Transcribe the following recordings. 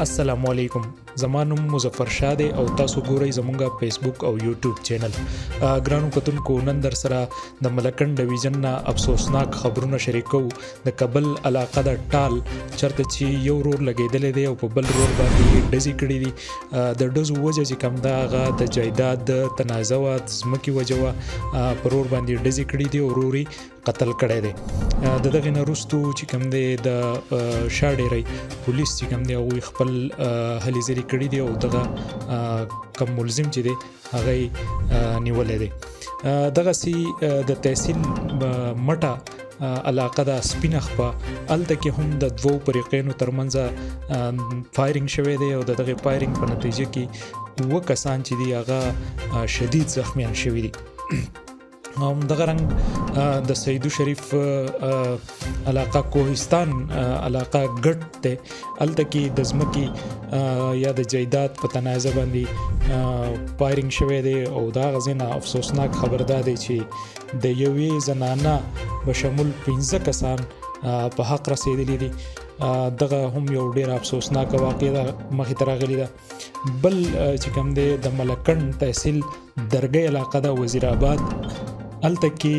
السلام علیکم. زمانم مظفر شاه دی او تاسو ګورئ زمونږه فیسبوک او یوټیوب چینل. ګرانو کتونکو نن در سره د ملکن ډیویژن نه افسوسناک خبرونه شریکو. د کابل علاقه د ټال چرته چې یو رور لګیدل دی او په بل رور باندې ډزې کړې دي. د ډزو وجه چې کوم دا هغه د جایداد تنازع او ځمکې وجه وه، په رور باندې ډزې کړې دي او روري قتل کړی دی. د دغه نه وروستو چې کوم دی د شاډېری پولیس چې کوم دی هغوی خپل هلې ځلې کړي دي او دغه کم ملزم چې دی هغه نیولی دی. دغسې د تحصیل مټه علاقه د سپینه خپه هلته کې هم د دوو فریقینو ترمنځ فایرنګ شوی دی او د دغې فایرنګ په نتیجه کې 2 کسان چې دي هغه شدید زخمیان شوي دي. دغه رنګ د سیدو شریف علاقه کوهستان علاقه ګټ دی، هلته کې د ځمکې یا د جایداد په تنازع باندې فایرنګ شوی دی او د هغه ځای نه افسوسناک خبر دا دی چې د یوې زنانه بشمول 15 کسان په حق رسېدلي دي. دغه هم یو ډېر افسوسناک واقع ده مخې ته راغلې ده. بل چې کوم دی د ملکن تحصیل درګۍ علاقه ده وزیر آباد، هلته کې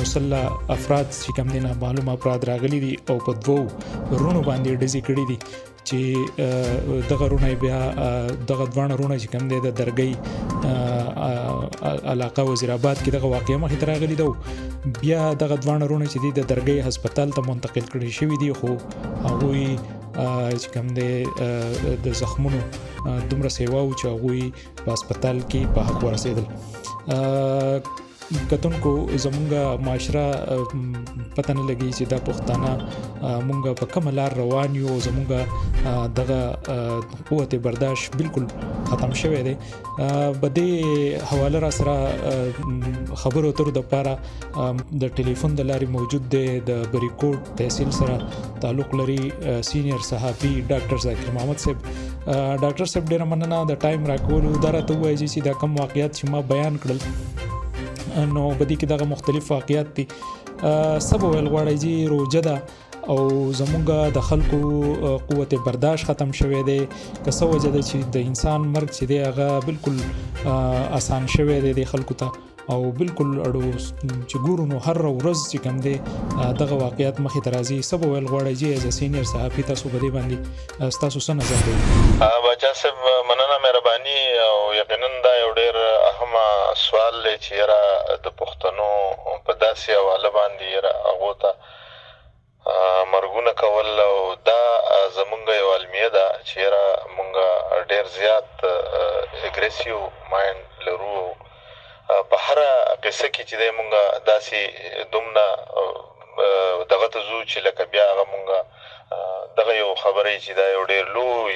مسلح افراد چې کوم دی نامعلوم افراد راغلي دي او په 2 رونو باندې ډزې کړي دي چې دغه رونه بیا دغه 2 رونه چې کوم دی د درګۍ علاقه وزیر آباد کې دغه واقعه مخې ته راغلي ده. بیا دغه 2 رونه چې دي د درګۍ هسپتال ته منتقل کړي شوي دي، خو هغوی چې کوم دی د زخمونو دومره سیوا و چې هغوی په هسپتال کې په حق ورسېدل. کتونکو زمونږه معاشره پته نه لګي چې دا پښتانه مونږ په کومه لار روان یو. زمونږه دغه قوت برداشت بالکل ختم شوی دی. په دې حواله را سره خبرو اترو دپاره د ټلیفون د لارې موجود دی د بریکوټ تحصیل سره تعلق لري سینیر صحافي ډاکټر ذاکر محمد صاحب. ډاکټر صاحب ډېره مننه د ټایم راکولو. دا راته ووایي چې دا کوم واقعیات چې ما بیان کړل نو بدی کې دغه مختلف واقعیات دي. سب ویل غواړي چې روجه ده او زمونږه د خلکو قوت برداشت ختم شوی دی. که څه وجه ده چې د انسان مرګ چې دی هغه بالکل آسان شوی دی د خلکو ته او بالکل اړو چې ګورو نو هر ورځ چې کوم دی دغه واقعیات مخې ته راځي. سب ویل غواړي چې ایز سینیر صحافي تاسو په دې باندې ستاسو څه نظر دی؟ باچا صاحب مننه مهرباني او یقینا دا یو ډېر اهمه سوال دی چې یاره د پښتنو په داسې حواله باندې یاره هغو ته مرګونه کول او دا زمونږ یو المیه ده چې یاره مونږ ډېر زیات اګریسیو مایند لرو. په هره قصه کې چې دی مونږ داسې دومره دغه ته ځو چې لکه بیا هغه مونږ دغه یو خبره چې دا یو ډېر لوی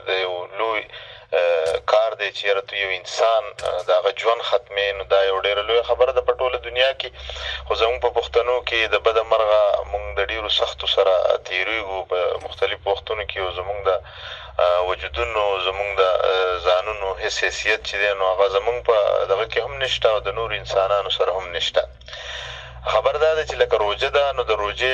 د یو لوی کار دی چې یاره تو یو انسان د هغه ژوند ختمې، نو دا یو ډېره لویه خبره ده په ټوله دنیا کې. خو زموږ په پښتنو کې د بده مرغه مونږ د ډېرو سختو سره تېرېږو په مختلفو وختونو کې او زموږ د وجودونو زموږ د ځانونو حیثیت چې دی نو هغه زموږ په دغه کې هم نشته او د نورو انسانانو سره هم نشته. خبر دا ده چې لکه روجه ده نو د روجې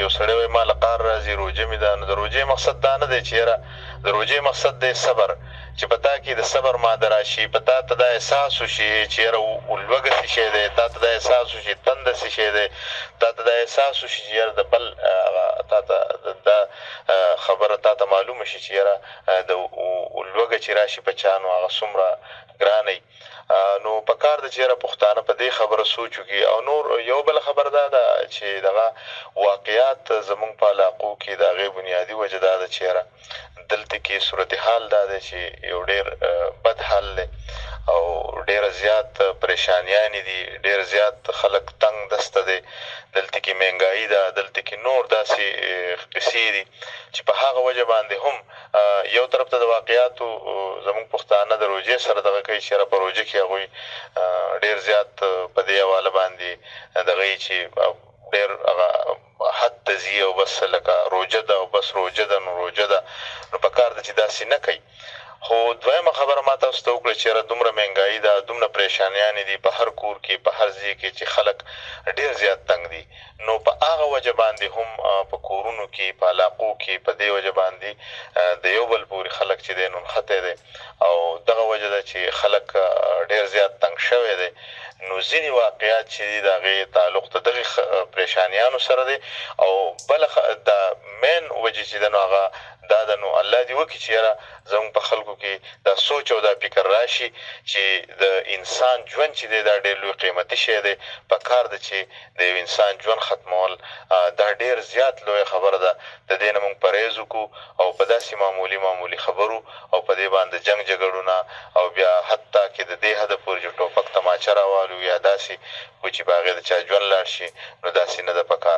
یو سړی وایي ما له قار راځي روجه مې ده. نو د روجې مقصد دا نه دی چې یاره د روجې مقصد دی صبر، چې په تا کې د صبر ماده راشي، په تا ته دا احساس وشي چې یاره لوږه څه شی دی، تا ته دا احساس وشي تنده څه شی دی، تا ته دا احساس وشي چې یاره د بل تا ته دا خبره تا ته معلومه شي چې یاره د لوږه چې راشي په چا نو هغه څومره ګرانه. نو په کار ده چې یاره پښتانه په دې خبره سوچ وکړي. او نور یو بله خبر دا ده چې دغه واقعیات زمونږ په علاقو کې د هغې بنیادي وجه دا ده چې یاره دلته کې صورتحال دا ده چې یو ډېر بد حال دی او ډېره زیات پریشانیانې دي، ډېر زیات خلک تنګ دسته دی. دلته کې مهنګایي ده، دلته کې نور داسې قصې دي چې په هغه وجه باندې هم یو طرف ته د واقعیاتو زموږ پښتانه د روجې سره دغه کوي چې یاره په روجه کې هغوی ډېر زیات په دې حواله باندې دغه یي چې ډېر هغه حد ته ځي او بس لکه روجه ده او بس روجه ده نو روجه ده. نو په کار ده چې داسې نه کوي. خو دویمه خبره ما تاسو ته وکړه چې یاره دومره مهنګایي ده، دومره پریشانیانې دي په هر کور کې په هر ځای کې چې خلک ډېر زیات تنګ دي. نو په هغه وجه باندې هم په کورونو کې په علاقو کې په دې وجه باندې د یو بل پورې خلک چې دی ننښتی دی او دغه وجه ده چې خلک ډېر زیات تنګ شوی دی. نو ځینې واقعات چې دي د هغې تعلق د دغې پریشانیانو سره دی او بله د مین وجې چې ده نو هغه دا ده نو الله دې وکړي چې یاره زموږ په خلکو کې دا سوچ او دا فکر راشي چې د انسان ژوند چې دی دا ډېر لوی قیمتي شی دی. په کار ده چې د یو انسان ژوند ختمول دا ډېر زیات لویه خبره ده. د دې نه موږ پرهیز وکړو او په داسې معمولي خبرو او په دې باندې جنګ جګړونه او بیا حتی کې د دې حده پورې چې ټوپک تماچه راوالو یا داسې خو چې په هغې د چا ژوند لاړ شي نو داسې نه ده په کار.